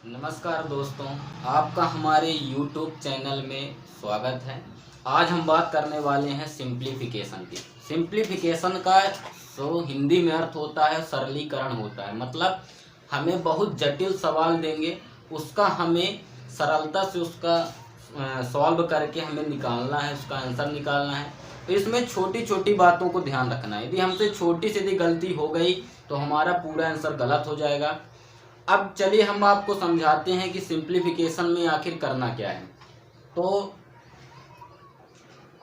नमस्कार दोस्तों, आपका हमारे YouTube चैनल में स्वागत है। आज हम बात करने वाले हैं सिंप्लीफिकेशन की। सिंप्लीफिकेशन का जो हिंदी में अर्थ होता है सरलीकरण होता है। मतलब हमें बहुत जटिल सवाल देंगे, उसका हमें सरलता से उसका सॉल्व करके हमें निकालना है, उसका आंसर निकालना है। तो इसमें छोटी छोटी बातों को ध्यान रखना है। यदि हमसे छोटी सी गलती हो गई तो हमारा पूरा आंसर गलत हो जाएगा। अब चलिए हम आपको समझाते हैं कि सिंप्लीफिकेशन में आखिर करना क्या है। तो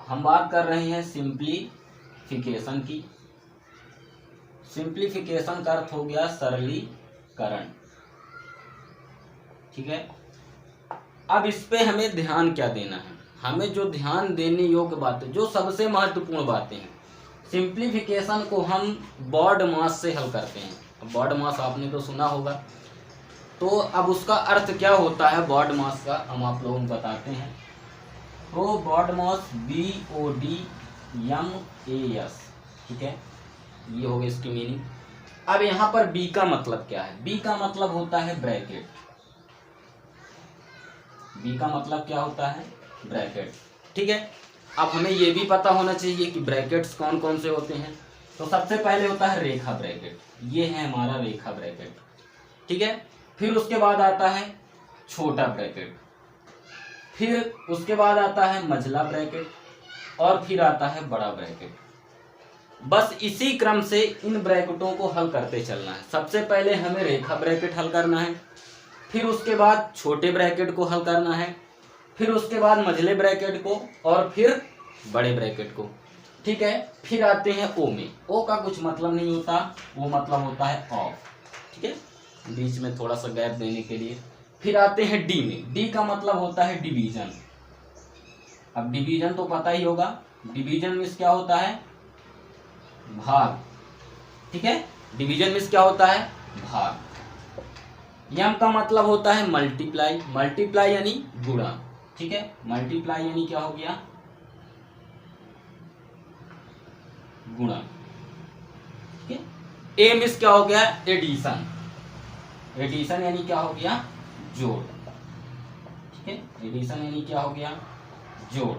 हम बात कर रहे हैं सिंप्लीफिकेशन की। सिंप्लीफिकेशन का अर्थ हो गया सरलीकरण, ठीक है। अब इस पे हमें ध्यान क्या देना है, हमें जो ध्यान देने योग्य बातें, जो सबसे महत्वपूर्ण बातें हैं, सिंप्लीफिकेशन को हम बॉड मास से हल करते हैं। बॉड मास आपने तो सुना होगा, तो अब उसका अर्थ क्या होता है बॉड मास का हम आप लोगों को बताते हैं। तो बॉड मास BODMAS, ठीक है, ये हो गया इसकी मीनिंग। अब यहाँ पर B का मतलब क्या है? B का मतलब होता है ब्रैकेट। B का मतलब क्या होता है? ब्रैकेट, ठीक है। अब हमें ये भी पता होना चाहिए कि ब्रैकेट्स कौन कौन से होते हैं। तो सबसे पहले होता है रेखा ब्रैकेट, ये है हमारा रेखा ब्रैकेट, ठीक है। फिर उसके बाद आता है छोटा ब्रैकेट, फिर उसके बाद आता है मझला ब्रैकेट, और फिर आता है बड़ा ब्रैकेट। बस इसी क्रम से इन ब्रैकेटों को हल करते चलना है। सबसे पहले हमें रेखा ब्रैकेट हल करना है, फिर उसके बाद छोटे ब्रैकेट को हल करना है, फिर उसके बाद मझले ब्रैकेट को, और फिर बड़े ब्रैकेट को, ठीक है। फिर आते हैं ओ में। ओ का कुछ मतलब नहीं होता, वो मतलब होता है ऑफ, ठीक है, बीच में थोड़ा सा गैप देने के लिए। फिर आते हैं डी में। डी का मतलब होता है डिवीजन। अब डिवीजन तो पता ही होगा, डिवीजन मीन्स क्या होता है? भाग, ठीक है। डिवीजन मीन्स क्या होता है? भाग। यम का मतलब होता है मल्टीप्लाई। मल्टीप्लाई यानी गुणा, ठीक है। मल्टीप्लाई यानी क्या हो गया? गुणा, ठीक है। ए मीन्स क्या हो गया? एडिशन। एडिशन यानी क्या हो गया? जोड़, ठीक है। एडिशन यानी क्या हो गया? जोड़,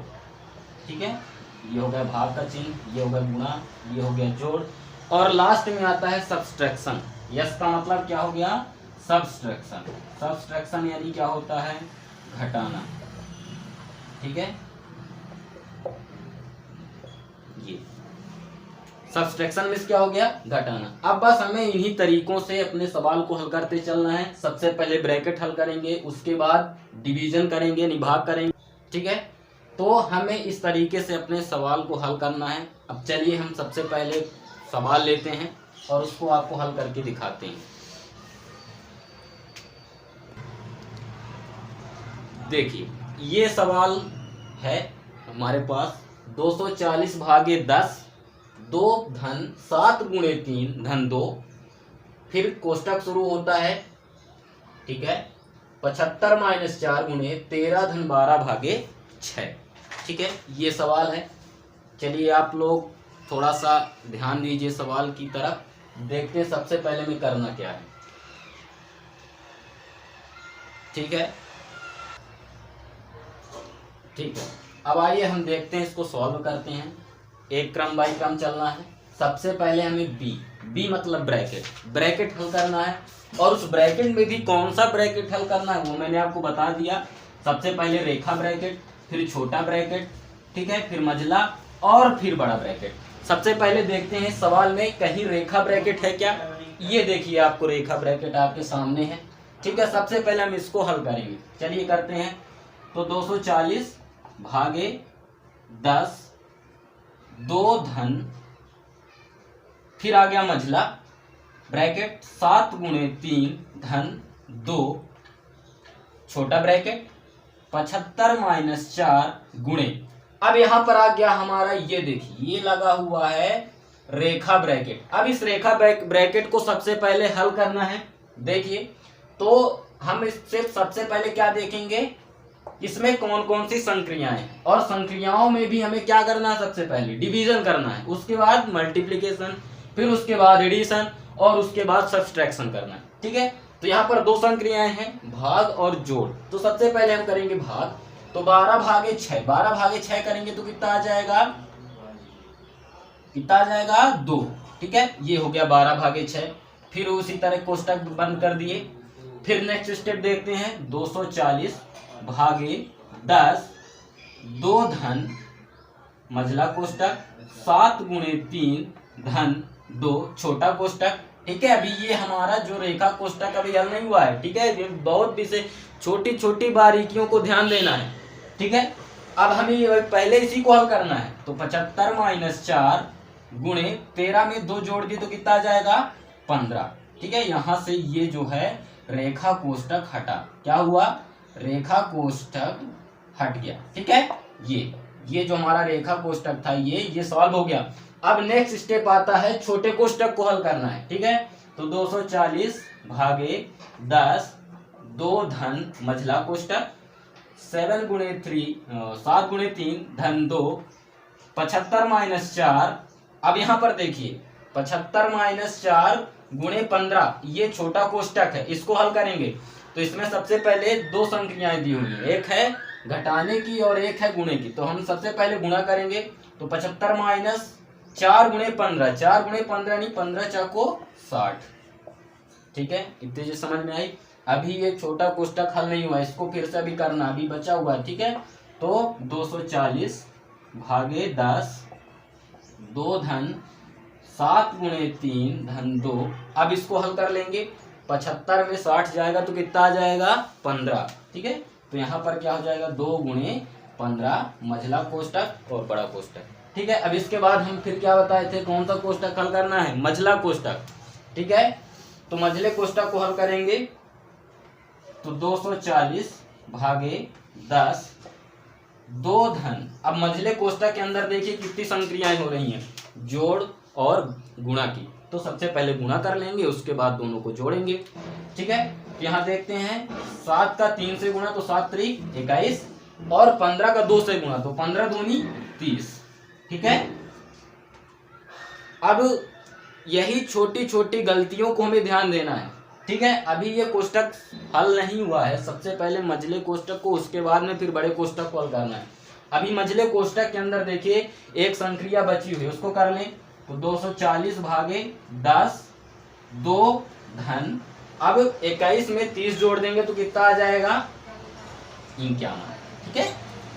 ठीक है। ये हो गया भाग का चिन्ह, ये हो गया गुणा, ये हो गया जोड़, और लास्ट में आता है सब्सट्रैक्शन। यस का मतलब क्या हो गया? सब्सट्रैक्शन। सब्सट्रैक्शन यानी क्या होता है? घटाना, ठीक है। ये सब्सट्रैक्शन में क्या हो गया? घटाना। अब बस हमें इन्हीं तरीकों से अपने सवाल को हल करते चलना है। सबसे पहले ब्रैकेट हल करेंगे, उसके बाद डिवीजन करेंगे यानी भाग करेंगे, ठीक है। तो हमें इस तरीके से अपने सवाल को हल करना है। अब चलिए हम सबसे पहले सवाल लेते हैं और उसको आपको हल करके दिखाते हैं। देखिए ये सवाल है हमारे पास, 240 भागे 10 2 धन 7 गुणे 3 धन 2, फिर कोष्टक शुरू होता है, ठीक है। 75 माइनस 4 गुणे 13 धन 12 भागे 6, ठीक है। ये सवाल है। चलिए आप लोग थोड़ा सा ध्यान दीजिए सवाल की तरफ, देखते हैं सबसे पहले में करना क्या है, ठीक है। ठीक है, अब आइए हम देखते हैं, इसको सॉल्व करते हैं। एक क्रम बाई क्रम चलना है। सबसे पहले हमें बी मतलब ब्रैकेट, ब्रैकेट हल करना है, और उस ब्रैकेट में भी कौन सा ब्रैकेट हल करना है वो मैंने आपको बता दिया। सबसे पहले रेखा ब्रैकेट, फिर छोटा ब्रैकेट, ठीक है, फिर मझला, और फिर बड़ा ब्रैकेट। सबसे पहले देखते हैं सवाल में कहीं रेखा ब्रैकेट है क्या। ये देखिए आपको रेखा ब्रैकेट आपके सामने है, ठीक है। सबसे पहले हम इसको हल करेंगे, चलिए करते हैं। तो 240 भागे 10 2 धन, फिर आ गया मझला ब्रैकेट 7 गुणे 3 धन 2, छोटा ब्रैकेट 75 माइनस 4 गुणे, अब यहां पर आ गया हमारा, ये देखिए ये लगा हुआ है रेखा ब्रैकेट। अब इस रेखा ब्रैकेट को सबसे पहले हल करना है। देखिए तो हम इससे सबसे पहले क्या देखेंगे, इसमें कौन कौन सी संक्रियाएं हैं, और संक्रियाओं में भी हमें क्या करना है? सबसे पहले डिवीजन करना है, उसके बाद मल्टीप्लिकेशन, फिर उसके बाद एडिशन, और उसके बाद सब्सट्रैक्शन करना है, ठीक है। तो यहाँ पर 2 संक्रियाएं हैं, भाग और जोड़। तो सबसे पहले हम करेंगे भाग। तो 12 भागे 6, 12 भागे 6 करेंगे तो कितना आ जाएगा, 2। ठीक है, ये हो गया 12 भागे 6। फिर उसी तरह कोष्टक बंद कर दिए। फिर नेक्स्ट स्टेप देखते हैं, 240 भागे 10, 2 धन मझला कोष्टक, 7 गुणे 3 धन 2 छोटा कोष्टक। ठीक है, अभी ये हमारा जो रेखा कोष्टक अभी हल नहीं हुआ है। ठीक है, ये बहुत विशेष छोटी छोटी बारीकियों को ध्यान देना है। ठीक है, अब हमें पहले इसी को हल करना है। तो 75 - 4 गुणे 13 में 2 जोड़ दिए तो कितना आ जाएगा, 15। ठीक है, यहां से ये जो है रेखा कोष्टक हटा। क्या हुआ, रेखा कोष्टक हट गया। ठीक है, ये जो हमारा रेखा कोष्टक था ये सॉल्व हो गया। अब नेक्स्ट स्टेप आता है छोटे कोष्टक को हल करना है। ठीक है, तो 240 भागे 10, 2 धन मझला कोष्टक, 7 गुणे 3 धन 2, 75 - 4। अब यहाँ पर देखिए 75 - 4 गुणे 15, ये छोटा कोष्टक है, इसको हल करेंगे। तो इसमें सबसे पहले 2 संख्याएं दी हुई है, एक है घटाने की और एक है गुणे की। तो हम सबसे पहले गुणा करेंगे। तो 75 - 4 गुणे 15, 4 गुणे 15 नहीं, 15 चौको 60। ठीक है, इतने चीज समझ में आई। अभी ये छोटा कोष्टक हल नहीं हुआ, इसको फिर से अभी करना, अभी बचा हुआ है। ठीक है, तो 240 भागे 10, 2 धन 7 गुणे 3 धन 2। अब इसको हल कर लेंगे। 75 में 60 जाएगा तो कितना आ जाएगा, 15। ठीक है, तो यहाँ पर क्या हो जाएगा, 2 गुणे 15 मझला कोष्टक और बड़ा कोष्टक। ठीक है, अब इसके बाद हम फिर क्या बताए थे, कौन सा कोष्टक हल करना है, मझला कोष्टक। ठीक है, तो मझले कोष्टक को हल करेंगे। तो 240 भागे 10, 2 धन, अब मझले कोष्टक के अंदर देखिए कितनी संक्रियाएं हो रही हैं, जोड़ और गुणा की। तो सबसे पहले गुणा कर लेंगे, उसके बाद दोनों को जोड़ेंगे। ठीक है, यहाँ देखते हैं 7 का 3 से गुणा तो 7 त्रिक 21 और 15 का 2 से गुणा तो 15 दूनी 30। ठीक है, अब यही छोटी छोटी गलतियों को हमें ध्यान देना है। ठीक है, अभी ये कोष्टक हल नहीं हुआ है, सबसे पहले मझले कोष्टक को, उसके बाद में फिर बड़े कोष्टक को हल करना है। अभी मझले कोष्टक के अंदर देखिए एक संक्रिया बची हुई है, उसको कर लें। तो 240 भागे 10, 2 धन, अब 21 में 30 जोड़ देंगे तो कितना आ जाएगा, 51। ठीक है,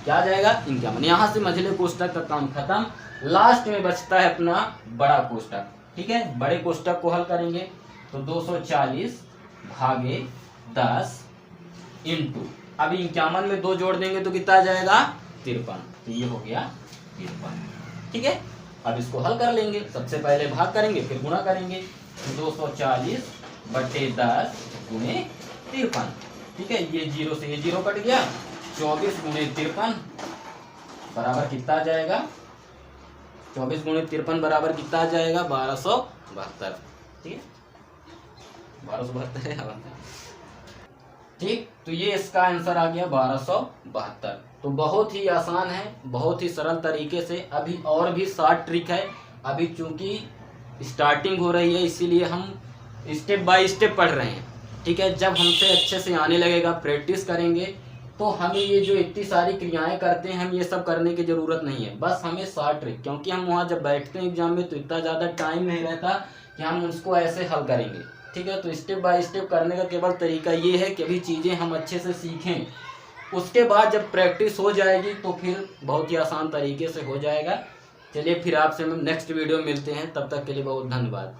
क्या आ जाएगा, 51। यहाँ से मझले कोष्टक का काम खत्म। लास्ट में बचता है अपना बड़ा कोष्टक। ठीक है, बड़े कोष्टक को हल करेंगे। तो 240 भागे 10 इंटू, अभी 51 में 2 जोड़ देंगे तो कितना आ जाएगा, 53। तो ये हो गया 53। ठीक है, अब इसको हल कर लेंगे। सबसे पहले भाग करेंगे, फिर गुणा करेंगे। 240 बटे 10 गुणे 53। ठीक है, ये 0 से ये 0 कट गया। 24 गुणे 53 बराबर कितना आ जाएगा, 24 गुणे 53 बराबर कितना आ जाएगा, 1272। ठीक है, 1272 है। ठीक, तो ये इसका आंसर आ गया 1272। तो बहुत ही आसान है, बहुत ही सरल तरीके से। अभी और भी 60 ट्रिक है। अभी चूंकि स्टार्टिंग हो रही है इसीलिए हम स्टेप बाय स्टेप पढ़ रहे हैं। ठीक है, जब हमसे अच्छे से आने लगेगा, प्रैक्टिस करेंगे, तो हमें ये जो इतनी सारी क्रियाएं करते हैं, हम ये सब करने की ज़रूरत नहीं है। बस हमें 60 ट्रिक, क्योंकि हम वहाँ जब बैठते हैं एग्जाम में तो इतना ज़्यादा टाइम नहीं रहता कि हम उसको ऐसे हल करेंगे। ठीक है, तो स्टेप बाय स्टेप करने का केवल तरीका ये है कि अभी चीज़ें हम अच्छे से सीखें। उसके बाद जब प्रैक्टिस हो जाएगी तो फिर बहुत ही आसान तरीके से हो जाएगा। चलिए फिर आपसे हम नेक्स्ट वीडियो मिलते हैं, तब तक के लिए बहुत धन्यवाद।